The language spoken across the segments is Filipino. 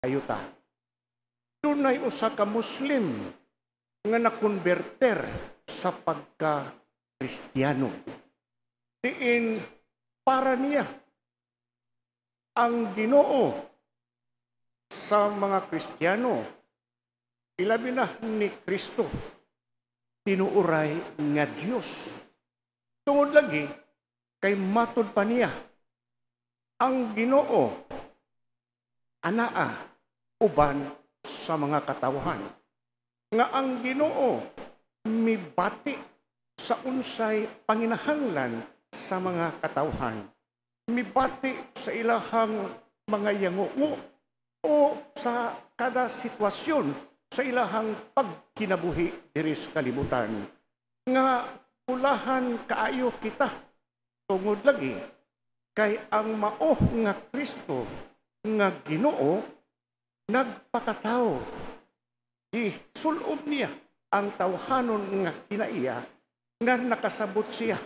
ayuta. Dunay usa ka Muslim nga nakonverter sa pagka-Kristiyano. Diin para niya ang Ginoo sa mga Kristiyano, ilabi na ni Kristo, tinuuray nga Diyos. Tungod lagi, kay matod pa niya, ang Ginoo, anaa, uban sa mga katawhan. Nga ang Ginoo, mibati sa unsay panginahanglan sa mga katawhan. Mibati sa ilahang mga yangungo o sa kada sitwasyon sa ilahang pagkinabuhi diri sa kalibutan. Nga pulahan kaayo kita tungod lagi kay ang mao nga Kristo nga Ginoo nagpakatao. Isulob niya ang tawhanon nga kinaiya nga nakasabot siya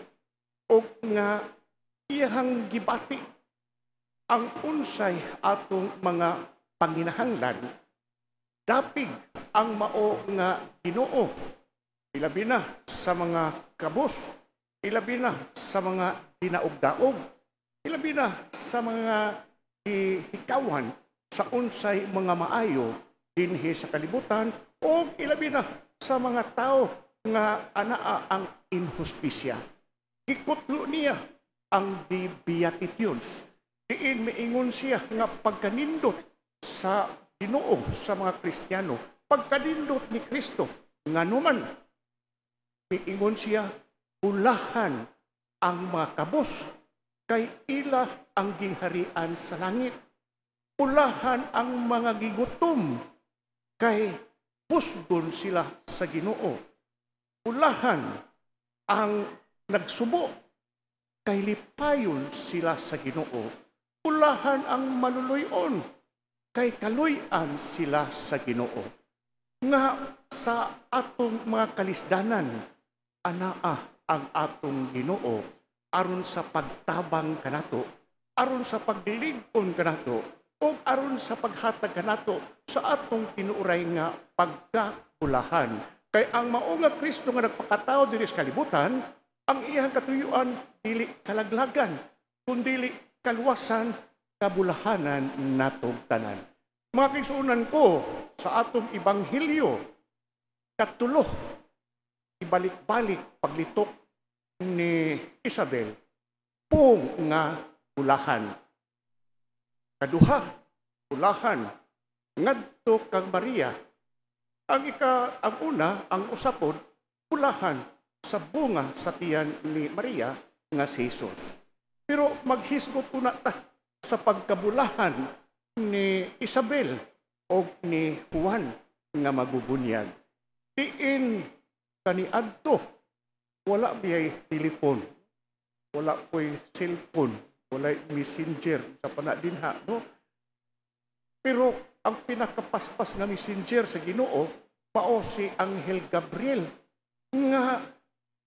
o nga iyahang gibati ang unsay atong mga panginahanglan. Dapig ang mao nga Ginoo, ilabi na sa mga kabos, ilabi na sa mga dinaog-daog, ilabi na sa mga hikawan sa unsay mga maayo dinhi sa kalibutan, o ilabi na sa mga tao nga anaa ang inhustisya. Ikutlo niya ang di Beatitudes. Diin miingon siya nga pagkanindot sa Ginoo sa mga Kristiyano, pagkanindot ni Kristo, nga numan, miingon siya, ulahan ang mga kabos, kay ila ang gingharian sa langit. Ulahan ang mga gigutom, kay pusgon sila sa Ginoo. Ulahan ang nagsubo, kay lipayon sila sa Ginoo. Ulahan ang maluluyon, kay kaluyan sila sa Ginoo. Nga sa atong mga kalisdanan, anaa ang atong Ginoo aron sa pagtabang kanato, aron sa pagligon kanato, o aron sa paghatag kanato sa atong tinuuray nga pagkakulahan. Kay ang mao nga Kristo nga nagpakatao diri sa kalibutan, ang iyang katuyuan dili kalaglagan, kundi kaluwasan, kabulahanan natong tanan. Mga kaigsuonan ko, sa atong Ibanghilyo, katulo, ibalik-balik paglitok ni Isabel, pong nga bulahan. Kaduha, bulahan, ngadto kang Maria. Ang una, ang usapod, bulahan sa bunga sa tiyan ni Maria nga si Jesus. Pero maghisgot una ta sa pagkabulahan ni Isabel o ni Juan nga magubunyag. Diin kaniadto, wala biyay telepon, wala ko'y cellphone, wala messenger sa panadinha, no? Pero ang pinakapaspas na messenger sa Ginoo, mao si Anghel Gabriel, nga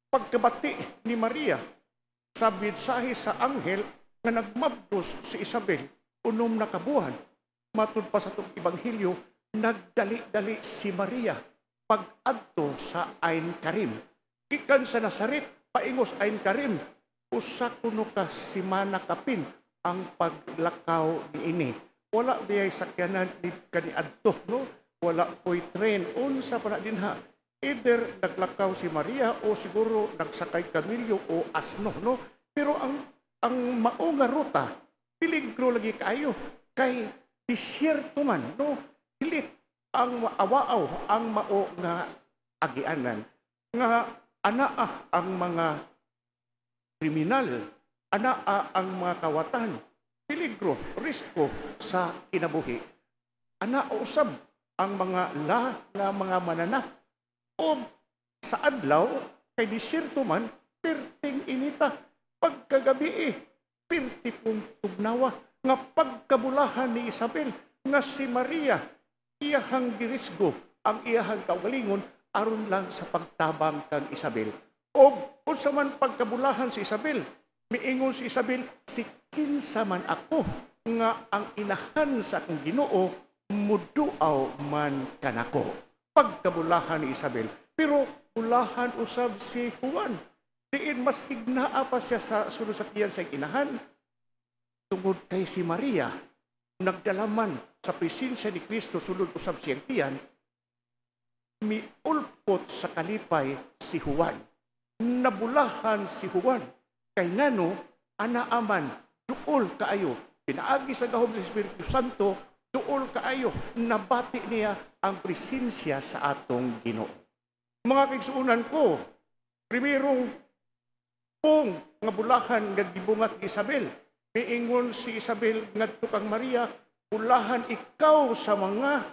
pagkabati ni Maria, sa mensahe sa anghel nga nagmabdos si Isabel, unom na kabuhan. Matud pa sa itong Ibanghilyo, nagdali-dali si Maria pag-adto sa Ain Karim. Ikan sa Nazaret, paingos Ain Karim, usa kuno ka simana kapin ang paglakaw ni ini. Wala biyay sakyanan ni kaniadto, no? Wala ko'y train, unsa pa na dinha. Either naglakaw si Maria o siguro nagsakay kamilyo o asno, no? Pero ang mao nga ruta, peligro lagi kayo. Kay disyerto man, no? Hilit ang maawaaw, ang mao nga agianan. Nga anaa ang mga kriminal, anaa ang mga kawatan, peligro, risko sa kinabuhi. Anaa usab ang mga nga mga mananap. O sa adlaw, kay disyerto man, perting inita, pagkagabi perti pong tugnawa, nga pagkabulahan ni Isabel, nga si Maria, iyahang girisgo, ang iyahang kaugalingon, aron lang sa pagtabang kang Isabel. O kung sa man pagkabulahan si Isabel, miingon si Isabel, si kinsa man ako, nga ang inahan sa akong Ginoo, muduaw man kanako. Pagkabulahan ni Isabel. Pero bulahan usab si Juan. Diin mas ignaa pa siya sa sunod sa tiyan sa inahan. Tungod kay si Maria, nagdalaman sa presensya ni Kristo sunod usab siyang tiyan, miulpot sa kalipay si Juan. Nabulahan si Juan. Kay ngano, anaaman, duol kaayo. Pinaagi sa gahom sa Espiritu Santo, duol kaayo. Nabati niya ang presensya sa atong Ginoo. Mga kaigsuunan ko, primerong pong nga bulahan nga gibungat ni Isabel. Miingon si Isabel ngadto kang Maria, bulahan ikaw sa mga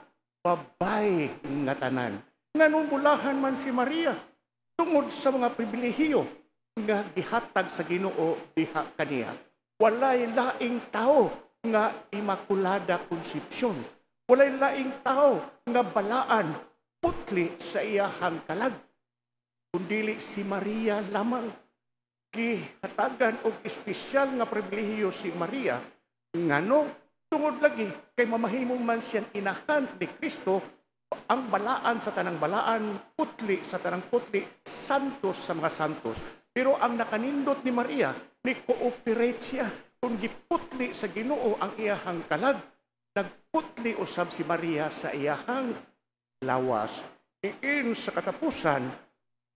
babay nga tanan. Nganong bulahan man si Maria tungod sa mga pribilehiyo nga gihatag sa Ginoo diha kaniya. Walay laing tao nga Immaculada Concepcion. Walay laing tao nga balaan putli sa iyahang kalag. Kundili si Maria lamang. Gihatagan og espesyal nga pribilehiyo si Maria ngano tungod lagi kay mamahimong man siyang inahan ni Kristo, ang balaan sa tanang balaan, putli sa tanang putli, santos sa mga santos. Pero ang nakanindot ni Maria, ni cooperate siya kung giputli sa Ginoo ang iyahang kalag, nagputli usab si Maria sa iyahang lawas. Iin sa katapusan,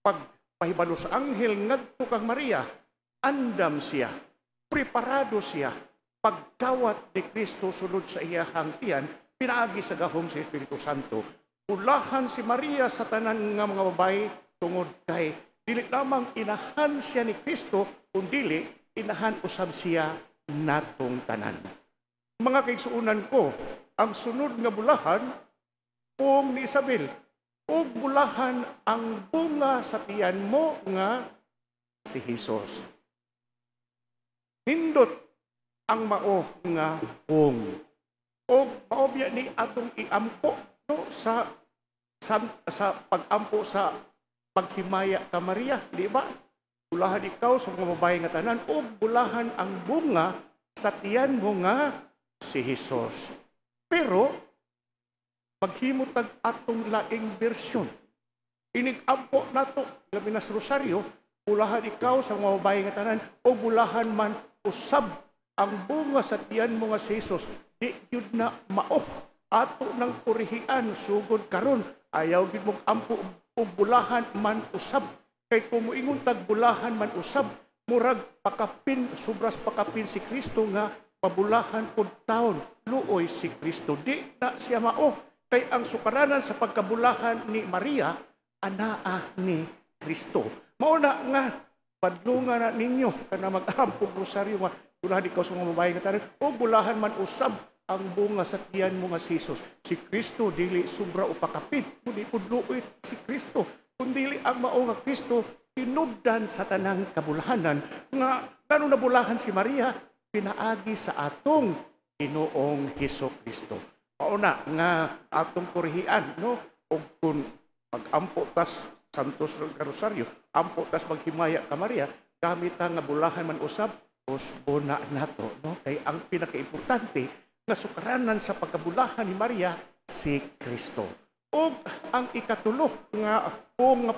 pagpahibalo sa anghel ngadto kang Maria, andam siya, preparado siya, pagdawat ni Kristo sunod sa iyahang tiyan, pinaagi sa gahom sa Espiritu Santo. Ulahan si Maria sa tanan nga mga babae tungod kay dili lamang inahan siya ni Kristo, kundi inahan usab siya natong tanan. Mga kaigsuunan ko, ang sunod nga bulahan pong ni Isabel, ug bulahan ang bunga sa tiyan mo nga si Jesus. Nindot ang mao nga pong. O maobya ni atong iampo no, sa pag-ampo sa paghimaya ka Maria, di ba? Bulahan ikaw sa mga babae nga tanan, o bulahan ang bunga sa tiyan mo nga si Jesus. Pero, maghimutag atong laing bersyon. Inig-ampo nato, labi na sa Rosario, bulahan ikaw sa mga babae nga tanan, o bulahan man usab ang bunga sa tiyan mo nga si Jesus. Di yun na mao. Ato ng purihian, sugod karon ayaw gid mong ampo o bulahan man usab. Kay kung moingon tag bulahan man usab, murag pakapin, sobras pakapin si Kristo nga pabulahan pud taon, luoy si Kristo. Di na siya mao. Kay ang sukaranan sa pagkabulahan ni Maria, anaa ni Kristo. Mao na nga, padlungan na ninyo, kana mag-ampong rosaryo nga, bulahan ikaw sa mga babae nga tanan, o bulahan man usab, ang bunga sa tiyan mo nga si Jesus. Si Kristo, dili sobra o pakapit, kundi pudluoy si Kristo. Kundili ang mao nga Kristo, tinubdan sa tanang kabulahanan, nga ganun nabulahan si Maria, pinaagi sa atong Ginoong Hesus Kristo. Pauna nga atong kurihian, no? O kung mag-ampo tas Santos Rosaryo, ampo tas maghimaya ka Maria, gamit nga bulahan man usab, usbona nato, no? Kay ang pinaka-importante, na sukaranan sa pagkabulahan ni Maria, si Kristo. O ang ikatulo nga kung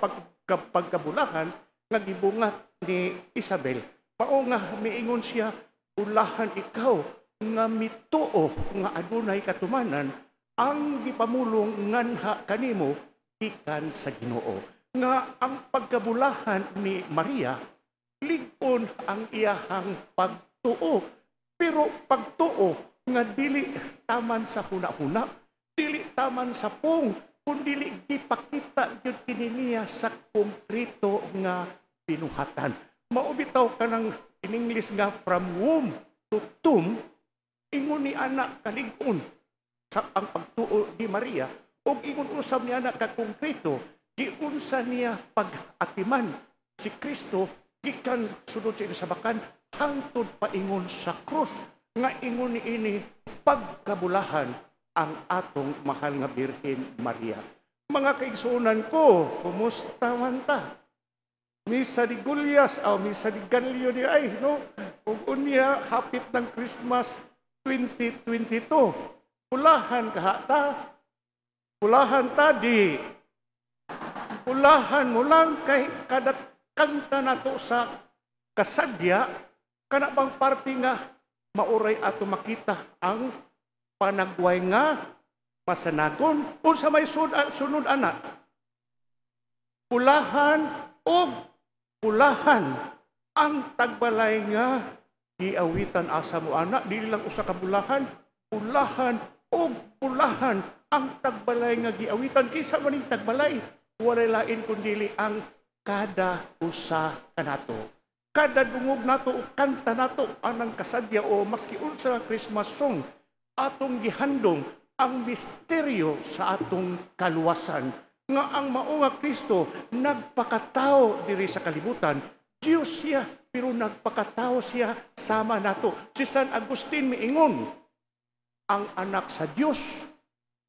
pagkabulahan nga gibungat ni Isabel, mao nga miingon siya, bulahan ikaw nga mituo nga adunay katumanan, ang gipamulong nganha kanimo gikan sa Ginoo. Nga ang pagkabulahan ni Maria, lig-on ang iyahang pagtuo. Pero pagtuo nga dili taman sa huna-huna, dili taman sa pong, kundi gipakita gyud kini niya sa konkreto nga binuhatan. Maubitaw ka ng in English nga from womb to tomb, ingon ni anak kalig-on sa ang pagtuo ni Maria, o ingon usab ni anak ka konkreto, giunsa niya pag-atiman si Kristo gikan sunod sa isabakan hangtod paingon sa krus. Nga ingon ni ini pagkabulahan ang atong mahal nga Birhen Maria. Mga kaigsuunan ko, kumusta man ta? Misa di Gulyas o Misa di Ganlio di ay, no? Ug unya hapit ng Christmas 2022. Pulahan kahata, pulahan tadi, pulahan mo lang kay kadat kanta nato sa kasadya, kana bang parte nga mauray ato makita ang panagway nga masanagon. Unsa may sunod anak, pulahan o pulahan ang tagbalay nga giawitan asa mo anak, dili lang usa ka bulahan, pulahan o pulahan ang tagbalay nga giawitan. Kinsa man ning tagbalay, walay lain kundi ang kada usa kanato. Kada dungog nato o kanta nato anang kasadya o maski unsa Christmas song atong gihandong ang misteryo sa atong kaluwasan nga ang mao nga Kristo nagpakatao diri sa kalibutan. Diyos siya, pero nagpakatao siya sama nato. Si San Agustin miingon, ang anak sa Diyos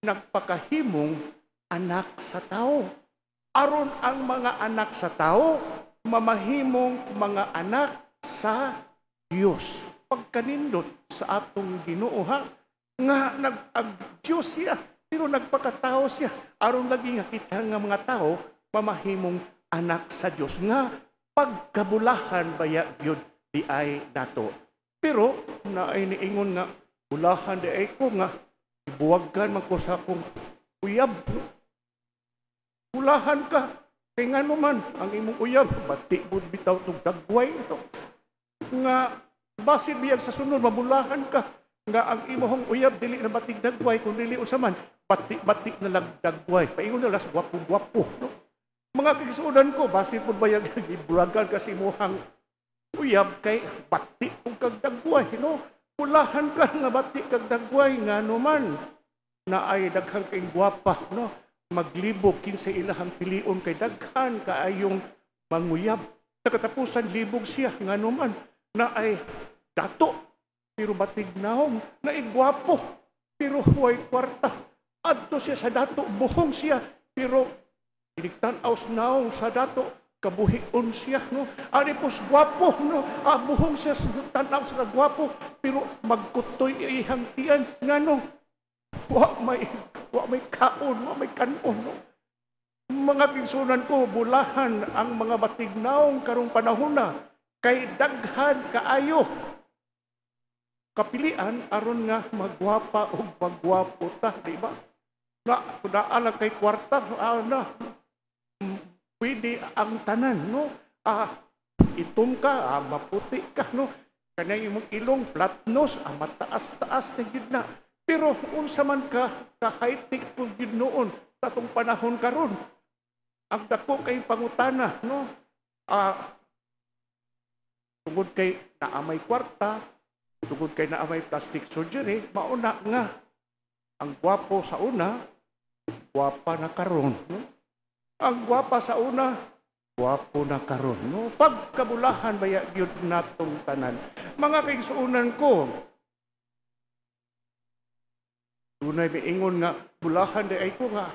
nagpakahimong anak sa tao. Aron ang mga anak sa tao mamahimong mga anak sa Diyos. Pagkanindot sa atong Ginoo ha, nga nag-Diyos siya, pero nagpakatao siya. Aron lagi nga kita nga mga tao mamahimong anak sa Diyos. Nga pagkabulahan baya gyud di ay nato. Pero naay niingon nga bulahan di ay ko nga ibuwagkan man ko sa akong uyab. Bulahan ka kay ngano man ang imong uyab bati bud bitaw tug dagway ito. Nga basin biyag sa sunod mabulahan ka nga ang imong uyab dili na batig dagway kun dili usa man bati na lang dagway. Paingon na las gwapo-gwapo no. Mga kigsuonan ko, base po ba yung iburagan kasi muhang uyab kay bati kong kagdagway, no? Pulahan ka nga bati kagdagway, nga naman na ay daghang kay gwapa, no? Maglibog, kinsa ilahang pilion kay daghan kaayong manguyab. Nakatapusan libog siya, nga naman na ay dato, pero batig naong, na igwapo, pero huwag kwarta. Adto siya sa dato, buhong siya, pero iligtanaos naong sa dato, kabuhion siya, no? Ari pos gwapo, no? Buhong siya tanaw sa gwapo, pero magkutoy ihang tiyan, nga no? Wa may kaon, wa may kanon, no? Mga pinsunan ko, bulahan ang mga batignaong karong panahon na, kay daghan kaayo. Kapilian, aron nga magwapa o magwapo ta, di ba? Na, kudaan lang kay kwarta, na, pwede ang tanan, no? Itom ka, maputi ka, no? Kanay imong ilong, platnos, mataas-taas na yun na. Pero unsa man ka, kahaitik po yun noon, sa itong panahon karon, ang dako kay pangutana, no? Tungod kay naamay kwarta, tungod kay naamay plastic surgery, mauna nga, ang gwapo sa una, gwapa na karon, no? Ang gwapa sa una, gwapo na karon, no? Pagkabulahan baya gyud natong tanan. Mga kaigsuonan ko, tunay miingon nga bulahan di ay ko nga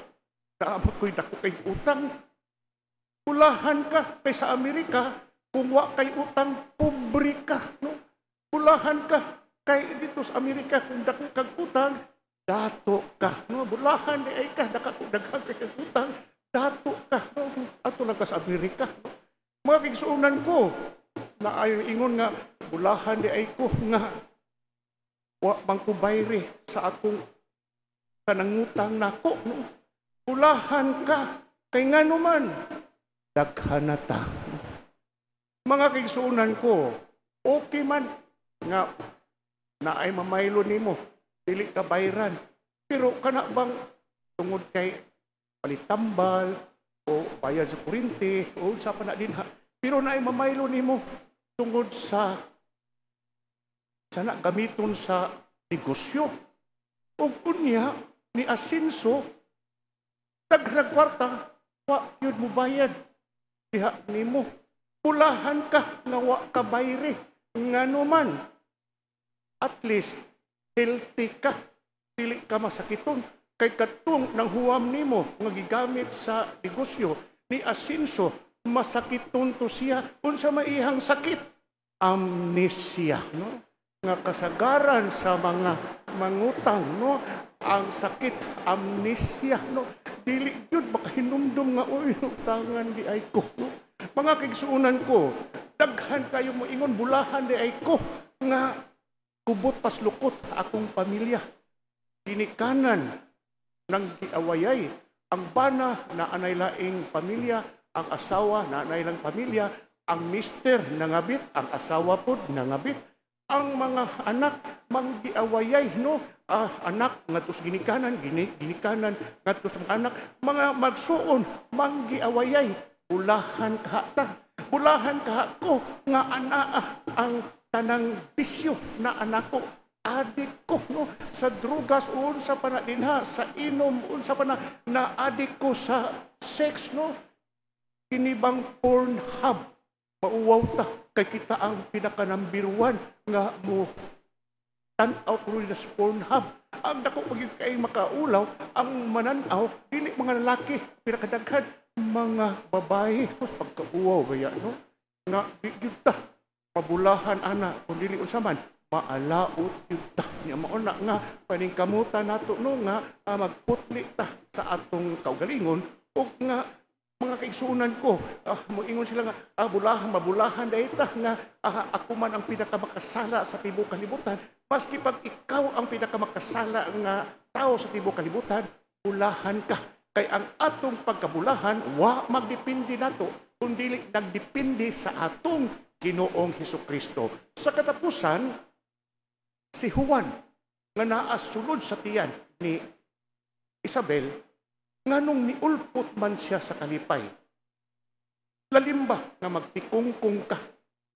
kaamot ko'y dako kay utang. Bulahan ka kay sa Amerika, kung wa kay utang, pobre ka, no? Bulahan ka kay dito sa Amerika, kung dako kag utang, dato ka, no? Bulahan di ay ka, daghang kay kag utang, dato ka, no? Ato lang ka sa Amerika, no? Mga kigsuunan ko, na ay ingon nga, bulahan di ay ko nga, wa mangkubayri sa akong kanangutang nako, no? Bulahan ka, kay nga naman, daghan na ta. Mga kigsuunan ko, okay man, nga, na ay mamaylo nimo, dili ka bayran, pero kana bang tungod kay palitambal, o bayad sa kurente, o sa pa na din ha. Pero na ay mamaylo nimo tungod sa sana gamiton sa negosyo. O kunya ni asenso, dagragwarta, wa yun mo bayad. Diha nimo, pulahan ka nga wa ka bayri. Nga naman, at least, healthy ka. Dili ka masakiton. Kay katong nang huwam nimo nga gigamit sa negosyo ni asenso, masakiton to siya unsa maihang sakit, amnesia, no? Nga kasagaran sa mga mangutang, no? ang sakit, amnesia, no? Dili yun, baka hinumdum nga, uy, tangan di ay ko, no? Mga kaigsuunan ko, daghan kayo mo ingon, bulahan di ay ko, nga kubot pas lukot akong pamilya. Ginikanan ng giawayay, ang bana na anay laing pamilya, ang asawa na anay lang pamilya, ang mister nangabit, ang asawa pod nangabit, ang mga anak manggiawayay, no? Anak ngadtos ginikanan, ginikanan ngadtos mga anak, mga magsuon manggiawayay, bulahan kahata, bulahan kahako nga anaa ang tanang bisyo na anak ko, adik ko, no? Sa drugas, unsa pa na dinha, sa inom, unsa pa na adik ko sa sex, no? Kinibang Pornhub, mauwaw ta, kay kita ang pinaka-number 1 nga mo tanaw ko rin sa Pornhub. Ang dako pagig kay makaulaw, ang mananaw, dili mga lalaki, pinakadaghan, mga babae. Tapos pagkauwaw gaya, no? Nga, di kita, pabulahan ana, kung dili unsaman, maalaot kita. Niya mauna nga, paningkamutan nato, no? Nga, magputli ta sa atong kaugalingon, o nga, mga kaigsuunan ko, moingon sila nga, mabulahan dahil ta, nga ako man ang pinakamakasala sa tibok kalibutan, maski pag ikaw ang pinakamakasala nga tao sa tibok kalibutan, bulahan ka. Kay ang atong pagkabulahan, wa magdepende nato, kundi nagdepende sa atong Ginoong Hesukristo. Sa katapusan, si Juan, nga naasulod sa tiyan ni Isabel, nganong niulpot man siya sa kalipay. Lalimba nga magtikungkung ka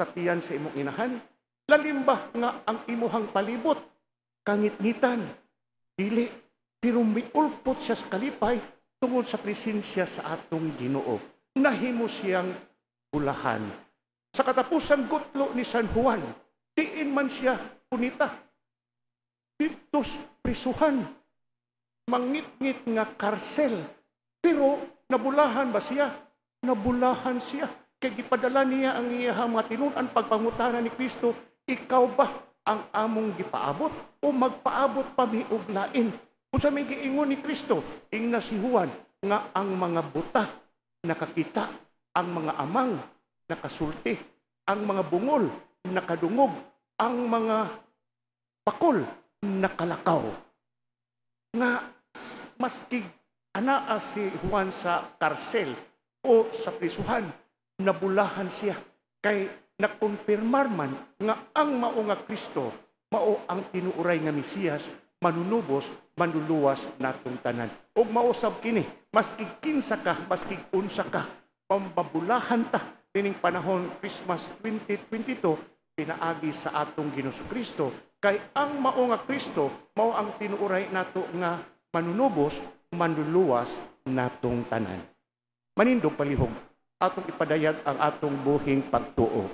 sa tiyan sa imong inahan, lalimba nga ang imuhang palibot, kangit-ngitan, dili, pero miulpot siya sa kalipay tungod sa presensya sa atong Ginoo. Nahimo siyang bulahan. Sa katapusang gutlo ni San Juan, diin man siya punita, ditos prisuhan, mangit-ngit nga karsel. Pero nabulahan ba siya? Nabulahan siya. Kaya gipadala niya ang iyahang mga tinunan pagpangutana ni Kristo, ikaw ba ang among gipaabot o magpaabot pa mi og lain? Kung sa may giingon ni Kristo, ingna si Juan nga ang mga buta nakakita, ang mga amang nakasulti, ang mga bungol nakadungog, ang mga bakol nakalakaw. Nga maski anaa si Juan sa karsel o sa prisuhan, nabulahan siya kay nakonfirmar man nga ang mao nga Kristo mao ang tinuuray nga Mesiyas, manunubos, manluluwas natong tanan. Og mausab kini, maski kinsa ka, maski unsa ka, pambabulahan ta kining panahon Christmas 2022 pinaagi sa atong Ginoong Kristo. Kay ang mao nga Kristo mao ang tinuuray nato nga manunubos, manluluwas natong tanan. Manindog palihog, atong ipadayag ang atong buhing pagtuo.